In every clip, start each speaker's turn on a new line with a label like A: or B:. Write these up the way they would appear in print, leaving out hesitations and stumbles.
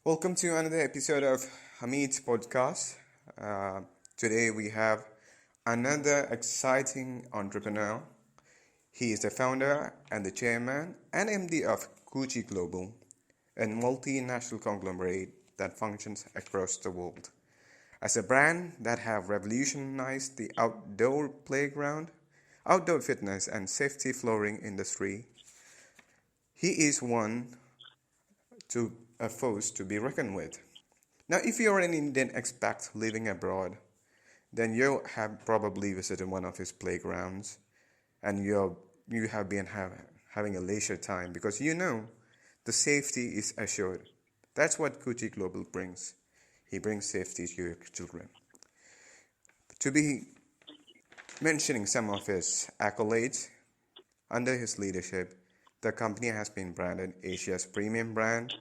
A: Welcome to another episode of Hamid's podcast. Today we have another exciting entrepreneur. He is the founder and the chairman and MD of KoochieGlobal, a multinational conglomerate that functions across the world. As a brand that have revolutionized the outdoor playground, outdoor fitness and safety flooring industry, he is one to a force to be reckoned with. Now, if you're an Indian expat living abroad, then you have probably visited one of his playgrounds, and you have been having a leisure time because you know the safety is assured. That's what Koochie Global brings. He brings safety to your children. To be mentioning some of his accolades, under his leadership, the company has been branded Asia's premium brand,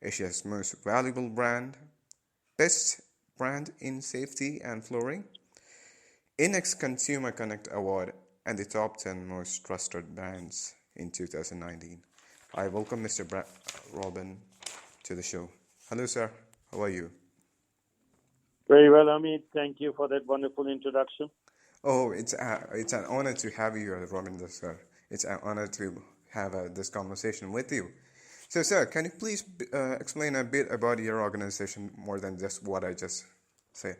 A: Asia's most valuable brand, best brand in safety and flooring, INEX Consumer Connect Award, and the top 10 most trusted brands in 2019. I welcome Mr. Roben to the show. Hello, sir. How are you?
B: Very well, Amit. Thank you for that wonderful introduction.
A: Oh, it's an honor to have you, Roben Dass, sir. It's an honor to have this conversation with you. So, sir, can you please explain a bit about your organization more than just what I just said?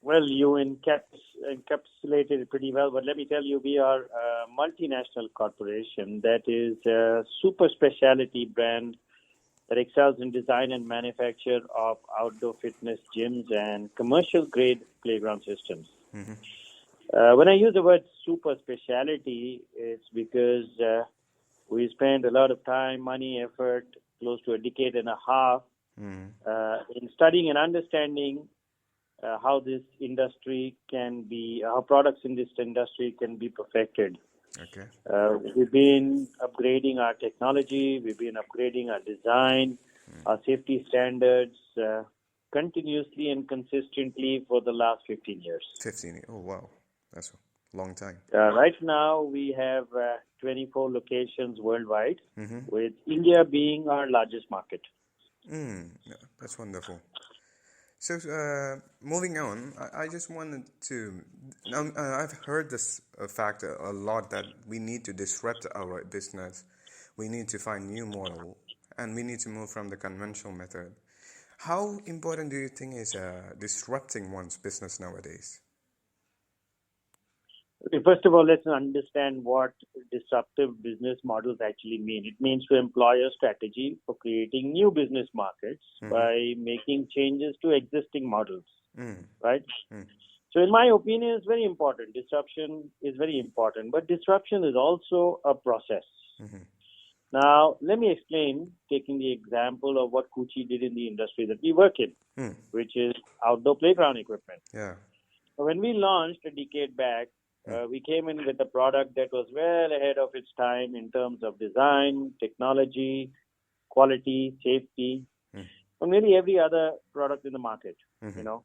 B: Well, you encapsulated it pretty well, but let me tell you, we are a multinational corporation that is a super specialty brand that excels in design and manufacture of outdoor fitness gyms and commercial grade playground systems.
A: Mm-hmm.
B: When I use the word super specialty, it's because we spend a lot of time, money, effort, close to a decade and a half in studying and understanding how this industry can be, how products in this industry can be perfected.
A: Okay.
B: We've been upgrading our technology, we've been upgrading our design, our safety standards continuously and consistently for the last 15 years.
A: 15. Oh, wow. That's a long time.
B: Right now, we have 24 locations worldwide, with India being our largest market.
A: Yeah, that's wonderful. So, moving on, I just wanted to. I've heard this fact a lot that we need to disrupt our business. We need to find new model, and we need to move from the conventional method. How important do you think is disrupting one's business nowadays?
B: First of all, let's understand what disruptive business models actually mean. It means to employ a strategy for creating new business markets by making changes to existing models, right? So in my opinion, it's very important. Disruption is very important, but disruption is also a process. Now, let me explain, taking the example of what Koochie did in the industry that we work in, which is outdoor playground equipment.
A: Yeah.
B: When we launched a decade back, we came in with a product that was well ahead of its time in terms of design, technology, quality, safety, from nearly every other product in the market, you know.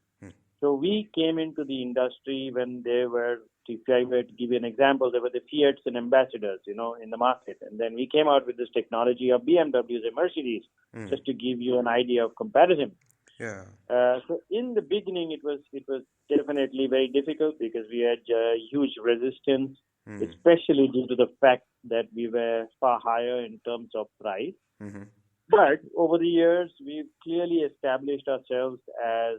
B: So we came into the industry when there were, if I were to give you an example, there were the Fiats and Ambassadors, you know, in the market. And then we came out with this technology of BMWs and Mercedes, just to give you an idea of comparison.
A: Yeah.
B: So in the beginning, it was definitely very difficult because we had huge resistance, especially due to the fact that we were far higher in terms of price. But over the years, we've clearly established ourselves as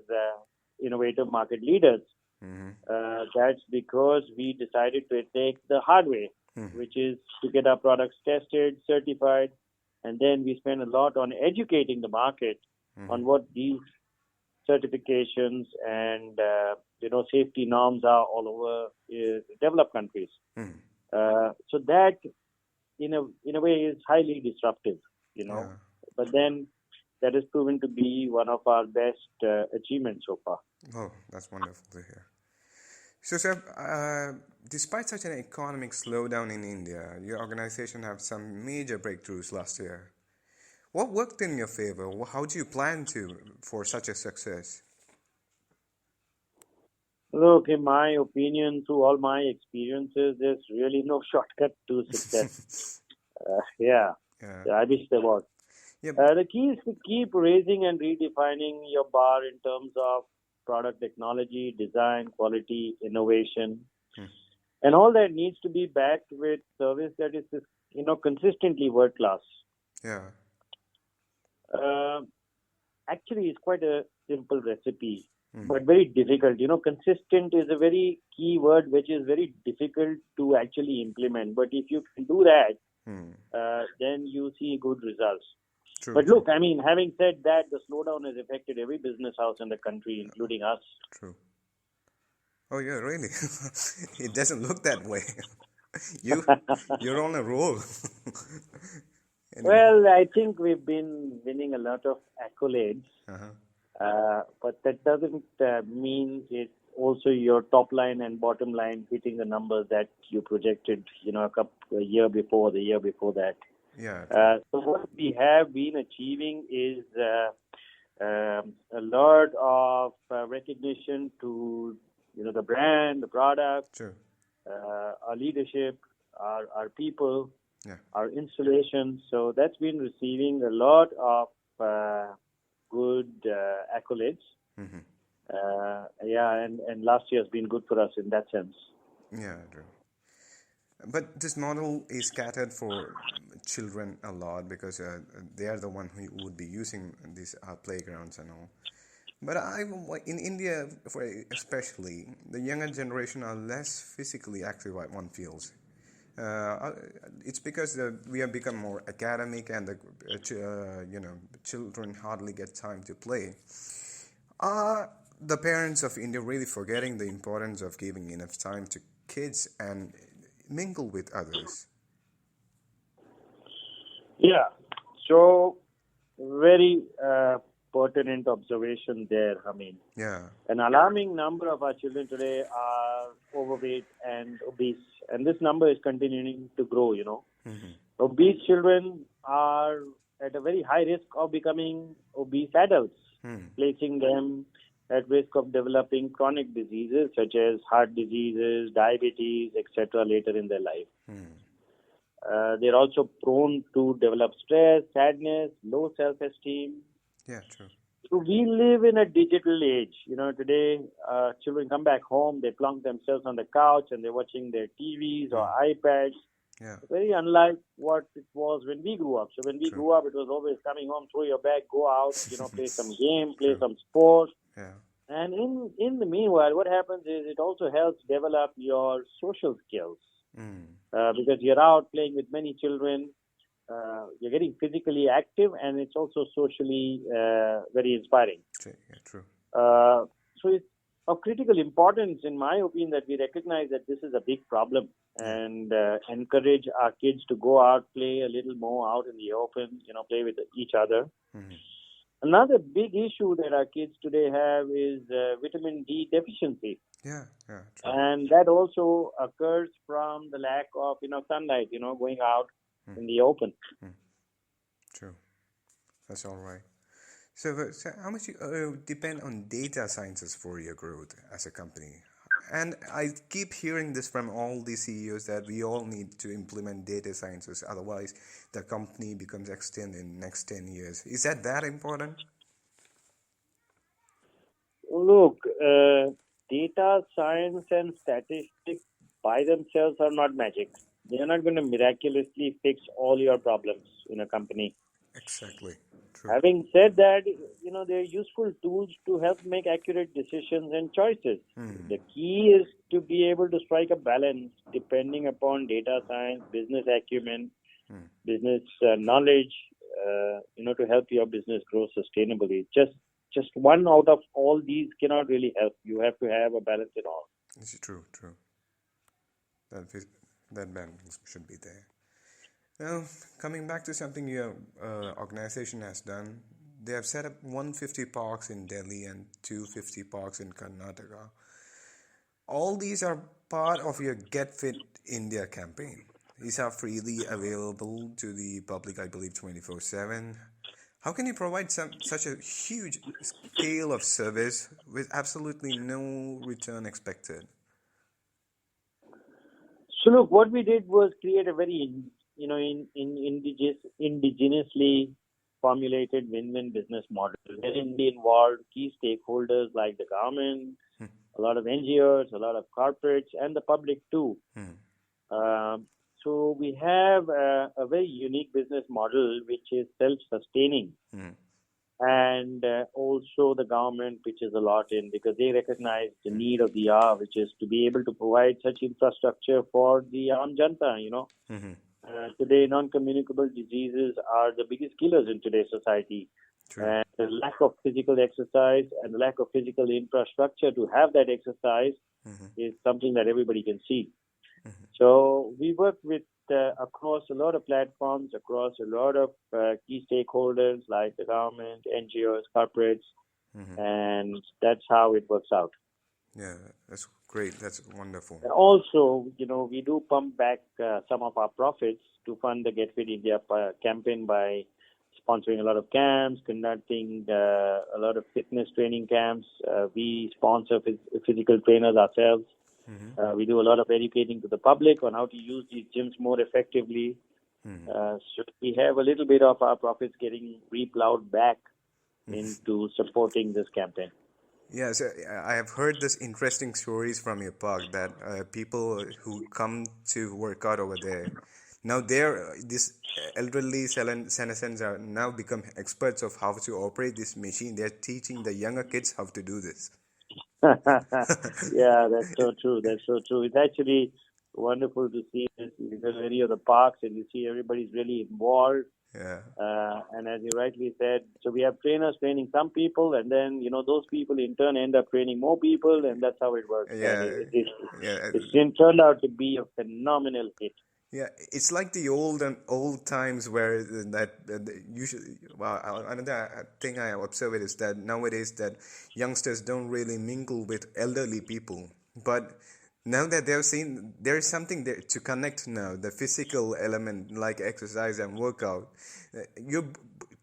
B: innovative market leaders. That's because we decided to take the hard way, which is to get our products tested, certified, and then we spend a lot on educating the market on what these certifications and safety norms are all over developed countries. So that, in a way, is highly disruptive, you know.
A: Yeah.
B: But then that has proven to be one of our best achievements so far.
A: Oh, that's wonderful to hear. So, sir, despite such an economic slowdown in India, your organization have some major breakthroughs last year. What worked in your favor? How do you plan for such a success?
B: Look, in my opinion, through all my experiences, there's really no shortcut to success. Yeah,
A: Yeah.
B: I wish there was.
A: Yeah.
B: The key is to keep raising and redefining your bar in terms of product technology, design, quality, innovation,
A: Hmm.
B: and all that needs to be backed with service that is, consistently world class.
A: Yeah.
B: Uh, Actually, it's quite a simple recipe,
A: Hmm.
B: but very difficult. Consistent is a very key word which is very difficult to actually implement. But if you can do that,
A: Hmm.
B: then you see good results.
A: True.
B: But
A: True.
B: look, I mean, having said that, the slowdown has affected every business house in the country, including us.
A: True. Oh yeah, really? It doesn't look that way. You you're on a roll. Anyway.
B: Well, I think we've been winning a lot of accolades,
A: Uh-huh.
B: but that doesn't mean it's also your top line and bottom line hitting the numbers that you projected, a year before, the year before that.
A: Yeah, true.
B: So what we have been achieving is a lot of recognition to the brand, the product,
A: True.
B: our leadership, our people,
A: Yeah.
B: our installation. So that's been receiving a lot of good accolades.
A: Mm-hmm.
B: Yeah, and last year has been good for us in that sense.
A: Yeah, true. But this model is catered for children a lot because they are the one who would be using these playgrounds and all. But in India, for especially, the younger generation are less physically active, one feels. Uh, it's because we have become more academic, and children hardly get time to play. Are the parents of India really forgetting the importance of giving enough time to kids and mingle with others?
B: Yeah. So very pertinent observation there. I mean,
A: Yeah.
B: an alarming number of our children today are overweight and obese, and this number is continuing to grow.
A: Mm-hmm.
B: Obese children are at a very high risk of becoming obese adults,
A: Hmm.
B: placing them at risk of developing chronic diseases such as heart diseases, diabetes, etc. later in their life.
A: Hmm.
B: They're also prone to develop stress, sadness, low self-esteem.
A: Yeah, true.
B: So we live in a digital age. Today children come back home, they plonk themselves on the couch and they're watching their TVs or
A: Hmm.
B: iPads.
A: Yeah,
B: Very unlike what it was when we grew up. So when we
A: true.
B: grew up, it was always coming home, throw your bag, go out, play some game, play
A: True.
B: some sport.
A: Yeah.
B: And in the meanwhile, what happens is it also helps develop your social skills
A: Mm.
B: because you're out playing with many children. You're getting physically active, and it's also socially very inspiring.
A: True. Yeah, true.
B: So it's of critical importance, in my opinion, that we recognize that this is a big problem
A: Yeah.
B: and encourage our kids to go out, play a little more out in the open, play with each other.
A: Mm-hmm.
B: Another big issue that our kids today have is vitamin D deficiency.
A: Yeah, yeah, true.
B: And that also occurs from the lack of, sunlight, going out
A: Mm.
B: in the open.
A: Mm. True. That's all right. So how much you depend on data sciences for your growth as a company? And I keep hearing this from all the CEOs that we all need to implement data sciences, otherwise the company becomes extinct in next 10 years. Is that important?
B: Look, data science and statistics by themselves are not magic. They are not going to miraculously fix all your problems in a company.
A: Exactly. True.
B: Having said that, they're useful tools to help make accurate decisions and choices.
A: Hmm.
B: The key is to be able to strike a balance depending upon data science, business acumen,
A: Hmm.
B: business knowledge, to help your business grow sustainably. Just one out of all these cannot really help. You have to have a balance in all.
A: It's true, true. That, that balance should be there. Now, coming back to something your organization has done, they have set up 150 parks in Delhi and 250 parks in Karnataka. All these are part of your Get Fit India campaign. These are freely available to the public, I believe, 24/7. How can you provide such a huge scale of service with absolutely no return expected?
B: So look, what we did was create a very, indigenously formulated win-win business model wherein we involved key stakeholders like the government, a lot of NGOs, a lot of corporates, and the public too. So we have a very unique business model which is self-sustaining. And also the government pitches a lot in because they recognize the need of the hour, which is to be able to provide such infrastructure for the Aam Janta, Today, non-communicable diseases are the biggest killers in today's society.
A: True.
B: And the lack of physical exercise and the lack of physical infrastructure to have that exercise is something that everybody can see. So we work with across a lot of platforms, across a lot of key stakeholders like the government, NGOs, corporates, and that's how it works out.
A: Yeah, that's great. That's wonderful.
B: And also, we do pump back some of our profits to fund the GetFitIndia campaign by sponsoring a lot of camps, conducting a lot of fitness training camps. We sponsor physical trainers ourselves. We do a lot of educating to the public on how to use these gyms more effectively. So we have a little bit of our profits getting replowed back into supporting this campaign.
A: Yeah, so I have heard this interesting stories from your park that people who come to work out over there, now these elderly citizens are now become experts of how to operate this machine. They're teaching the younger kids how to do this.
B: Yeah, that's so true. That's so true. It's actually wonderful to see this. You go to any of the parks and you see everybody's really involved.
A: Yeah.
B: And as you rightly said, so we have trainers training some people, and then those people in turn end up training more people, and that's how it works.
A: Yeah.
B: It's turned out to be a phenomenal hit.
A: Yeah, it's like the old times where usually. Well, another thing I observe is that nowadays that youngsters don't really mingle with elderly people, but now that they've seen there is something there to connect now, the physical element like exercise and workout, you're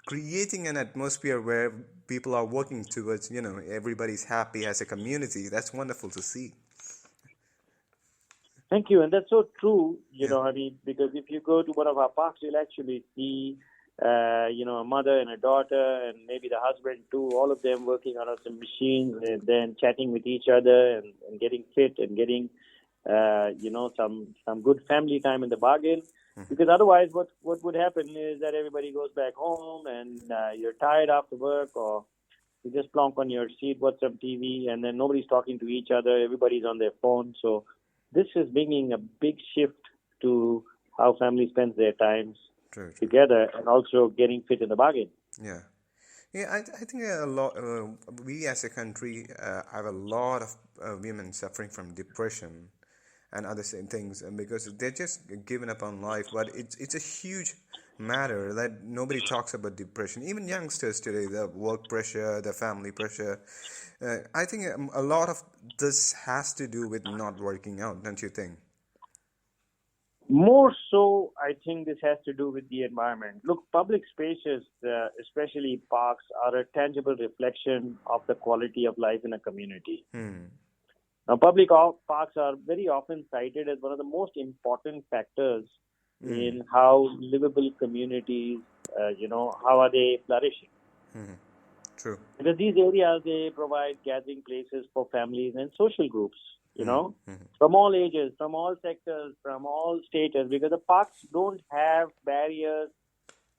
A: creating an atmosphere where people are working towards, everybody's happy as a community. That's wonderful to see.
B: Thank you, and that's so true. Because if you go to one of our parks, you'll actually see, a mother and a daughter, and maybe the husband too. All of them working on some machines, and then chatting with each other, and getting fit, and getting, some good family time in the bargain. Because otherwise, what would happen is that everybody goes back home, and you're tired after work, or you just plonk on your seat, watch some TV, and then nobody's talking to each other. Everybody's on their phone. So this is bringing a big shift to how families spend their times together, and also getting fit in the bargain.
A: Yeah. Yeah, I think a lot. We as a country have a lot of women suffering from depression and other same things, because they're just giving up on life. But it's a huge matter that nobody talks about depression. Even youngsters today, the work pressure, the family pressure. I think a lot of this has to do with not working out, don't you think?
B: More so, I think this has to do with the environment. Look, public spaces, especially parks, are a tangible reflection of the quality of life in a community. Now, public parks are very often cited as one of the most important factors in how livable communities, how are they flourishing.
A: True.
B: Because these areas, they provide gathering places for families and social groups, from all ages, from all sectors, from all status, because the parks don't have barriers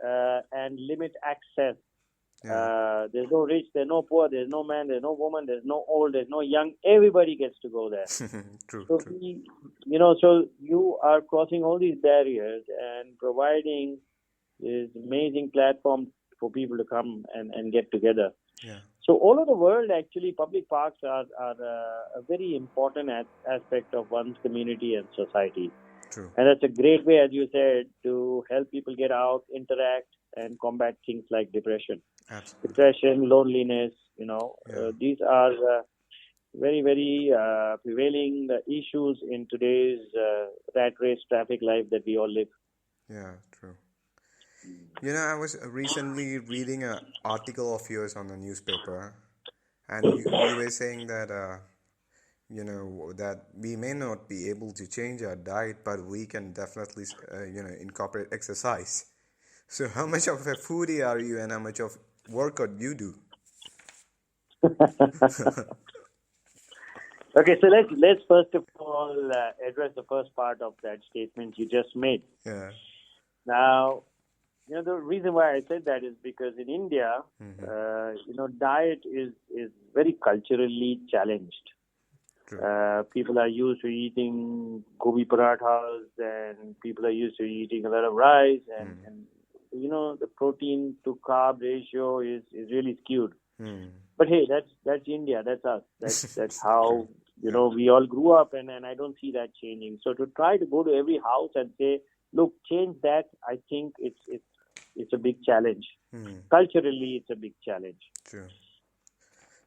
B: and limit access. There's no rich, there's no poor, there's no man, there's no woman, there's no old, there's no young. Everybody gets to go there.
A: True.
B: So so you are crossing all these barriers and providing this amazing platform for people to come and get together.
A: Yeah.
B: So all over the world, actually, public parks are a very important aspect of one's community and society.
A: True.
B: And that's a great way, as you said, to help people get out, interact, and combat things like depression.
A: Absolutely.
B: Depression, loneliness, these are very, very prevailing issues in today's rat race traffic life that we all live.
A: Yeah, true. I was recently reading an article of yours on the newspaper, and you were saying that, that we may not be able to change our diet, but we can definitely, incorporate exercise. So how much of a foodie are you and how much of workout you do?
B: Okay, so let's first of all address the first part of that statement you just made.
A: Yeah.
B: Now, the reason why I said that is because in India, diet is very culturally challenged.
A: True.
B: People are used to eating gobi parathas, and people are used to eating a lot of rice, and the protein to carb ratio is really skewed. But hey, that's India, that's us, that's how we all grew up, and I don't see that changing. So to try to go to every house and say, look, change that, I think it's a big challenge. Culturally, it's a big challenge.
A: True.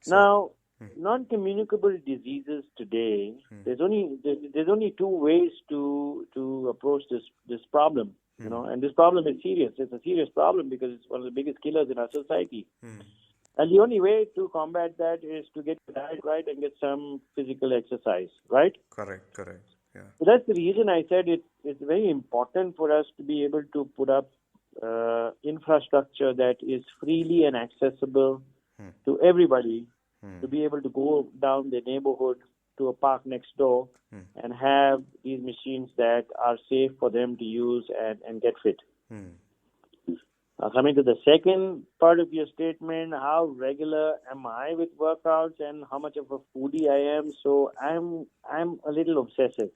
B: Now, non-communicable diseases today, there's only two ways to approach this problem. And this problem is serious. It's a serious problem because it's one of the biggest killers in our society. And the only way to combat that is to get your diet right and get some physical exercise, right?
A: Correct. Yeah.
B: So that's the reason I said it's very important for us to be able to put up infrastructure that is freely and accessible to everybody, to be able to go down the neighborhood to a park next door and have these machines that are safe for them to use and get fit. Coming to the second part of your statement, how regular am I with workouts and how much of a foodie I am? So I'm a little obsessive.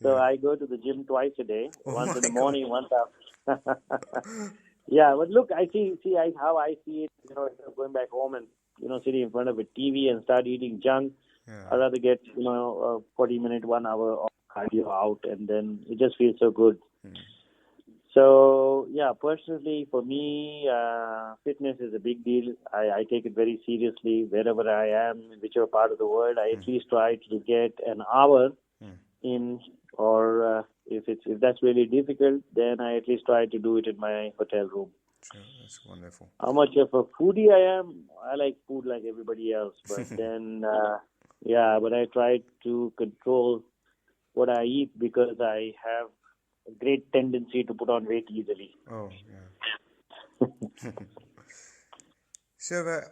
B: So I go to the gym twice a day, once in the morning, once after. Yeah, but look, I see how I see it. Instead of going back home and sitting in front of a TV and start eating junk, I'd rather get a 40-minute, 1 hour of cardio out, and then it just feels so good. So, yeah, personally, for me, fitness is a big deal. I take it very seriously. Wherever I am, in whichever part of the world, I at least try to get an hour in, or if that's really difficult, then I at least try to do it in my hotel room.
A: Sure, that's wonderful.
B: How much of a foodie I am? I like food like everybody else, but then, but I try to control what I eat because I have a great tendency to put on weight easily.
A: Oh, yeah. So,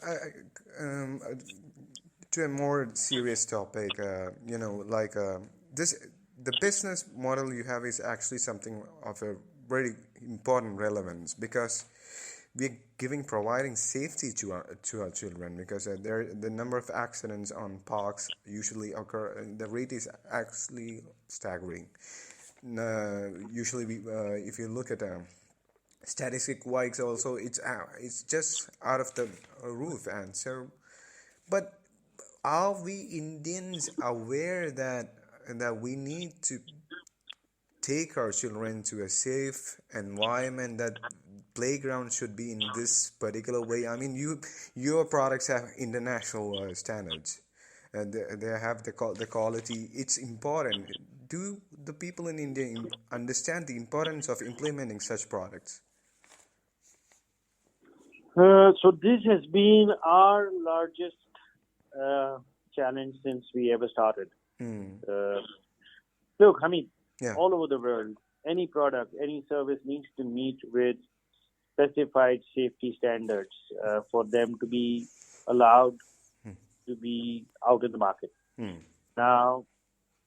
A: to a more serious topic, the business model you have is actually something of a very important relevance because we're providing safety to our children because the number of accidents on parks usually occur. The rate is actually staggering. Usually, if you look at statistic wise, also it's just out of the roof, and so. But are we Indians aware that we need to take our children to a safe environment, that playground should be in this particular way? I mean, your products have international standards, and they have the quality. It's important. Do the people in India understand the importance of implementing such products?
B: So this has been our largest challenge since we ever started. Look, I mean, all over the world, any product, any service needs to meet with specified safety standards for them to be allowed to be out in the market. Now,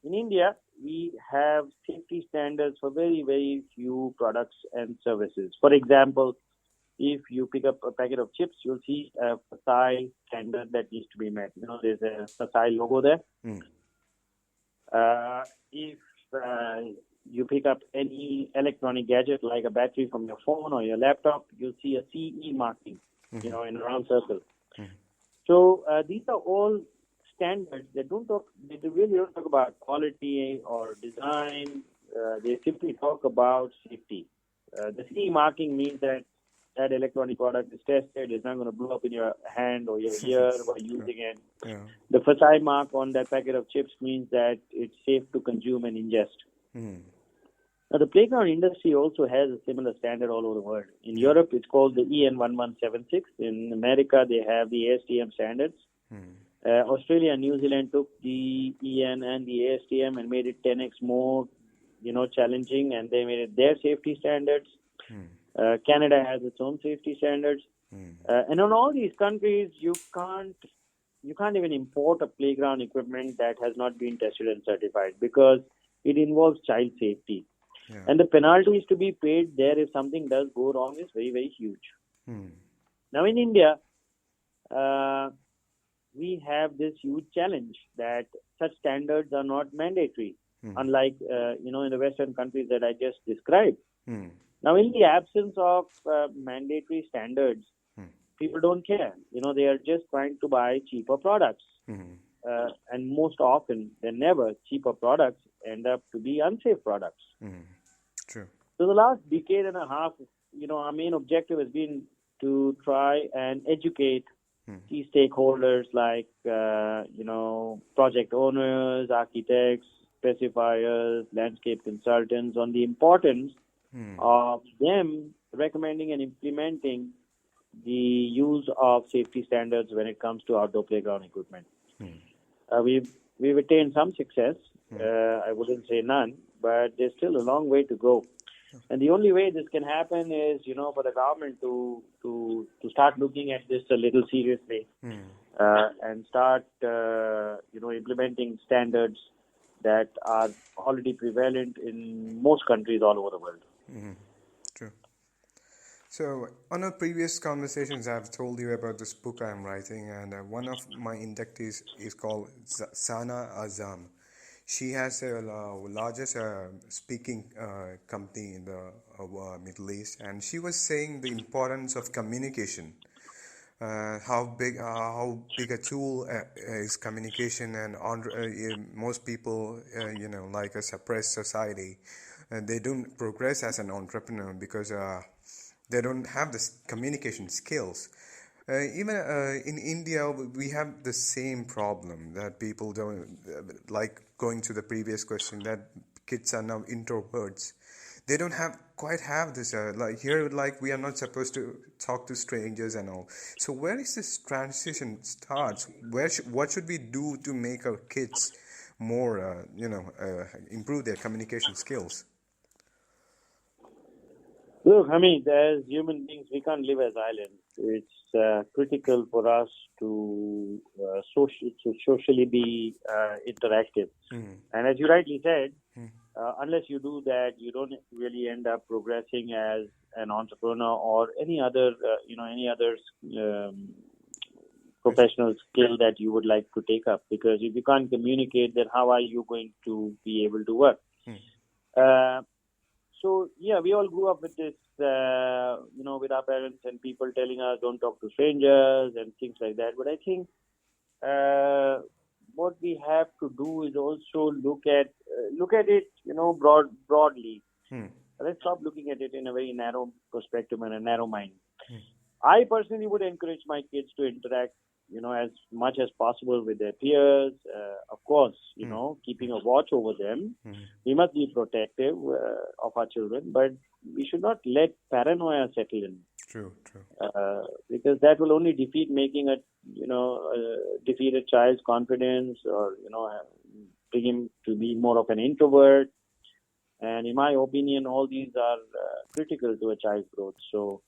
B: in India, we have safety standards for very, very few products and services. For example, if you pick up a packet of chips, you'll see a FSSAI standard that needs to be met. There's a FSSAI logo there. If you pick up any electronic gadget like a battery from your phone or your laptop, you'll see a CE marking, in a round circle. So these are all standards that they really don't talk about quality or design. They simply talk about safety. The CE marking means that electronic product is tested, it's not going to blow up in your hand or your ear while using it. The FSSAI mark on that packet of chips means that it's safe to consume and ingest. Now, the playground industry also has a similar standard all over the world. In Europe, it's called the EN 1176. In America, they have the ASTM standards. Australia and New Zealand took the EN and the ASTM and made it 10x more challenging, and they made it their safety standards. Canada has its own safety standards, and on all these countries, you can't even import a playground equipment that has not been tested and certified, because it involves child safety.
A: Yeah.
B: And the penalties to be paid there if something does go wrong is very, very huge. Now in India, we have this huge challenge that such standards are not mandatory, unlike in the Western countries that I just described. Now, in the absence of mandatory standards, people don't care. They are just trying to buy cheaper products. And most often than never, cheaper products end up to be unsafe products.
A: True.
B: So the last decade and a half, our main objective has been to try and educate key stakeholders like, project owners, architects, specifiers, landscape consultants on the importance of them recommending and implementing the use of safety standards when it comes to outdoor playground equipment. We've attained some success. I wouldn't say none, but there's still a long way to go. And the only way this can happen is, for the government to start looking at this a little seriously and start, implementing standards that are already prevalent in most countries all over the world.
A: True. So, on our previous conversations, I've told you about this book I'm writing, and one of my inductees is called Sana Azam. She has the largest speaking company in the Middle East, and she was saying the importance of communication. How big a tool is communication, and most people, like a suppressed society, they don't progress as an entrepreneur because they don't have the communication skills. Even in India, we have the same problem that people don't, like going to the previous question, that kids are now introverts. They don't quite have this, like we are not supposed to talk to strangers and all. So where is this transition starts? What should we do to make our kids more, improve their communication skills?
B: Look, as human beings, we can't live as islands. It's critical for us to socially be interactive. And as you rightly said, unless you do that, you don't really end up progressing as an entrepreneur or any other professional skill that you would like to take up. Because if you can't communicate, then how are you going to be able to work? So, yeah, we all grew up with this, with our parents and people telling us don't talk to strangers and things like that. But I think what we have to do is also look at it, broadly. Let's stop looking at it in a very narrow perspective and a narrow mind. I personally would encourage my kids to interact, as much as possible with their peers. Of course, keeping a watch over them. We must be protective of our children, but we should not let paranoia settle in.
A: True.
B: Because that will only defeat a child's confidence, or bring him to be more of an introvert. And in my opinion, all these are critical to a child's growth. So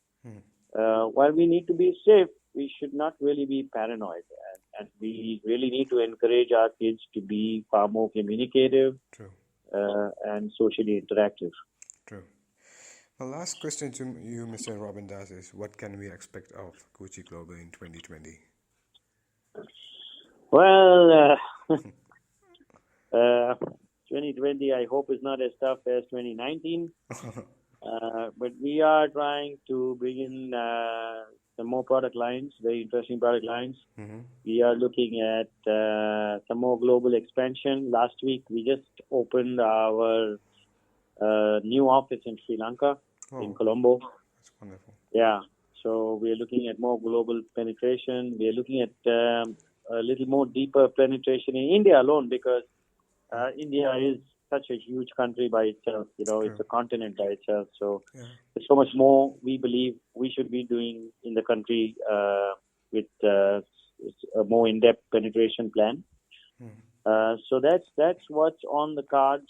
B: while we need to be safe, we should not really be paranoid, and we really need to encourage our kids to be far more communicative and socially interactive.
A: True. The last question to you, Mr. Roben Dass, is what can we expect of KoochieGlobal in 2020?
B: Well, 2020, I hope, is not as tough as 2019. But we are trying to bring in some more product lines, very interesting product lines. We are looking at some more global expansion. Last week, we just opened our new office in Sri Lanka, in Colombo.
A: That's wonderful.
B: Yeah. So we are looking at more global penetration. We are looking at a little more deeper penetration in India alone, because India is such a huge country by itself. It's a continent by itself. So there's so much more we believe we should be doing in the country with a more in-depth penetration plan. So that's what's on the cards.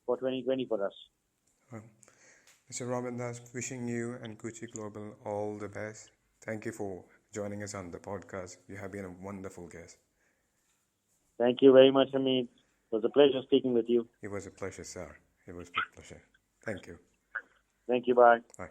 B: for 2020 for us.
A: Well, Mr. Roben Dass, wishing you and KoochieGlobal all the best. Thank you for joining us on the podcast. You have been a wonderful guest.
B: Thank you very much, Hamid. It was a pleasure speaking with you.
A: It was a pleasure, sir. It was a pleasure. Thank you.
B: Thank you. Bye.
A: Bye.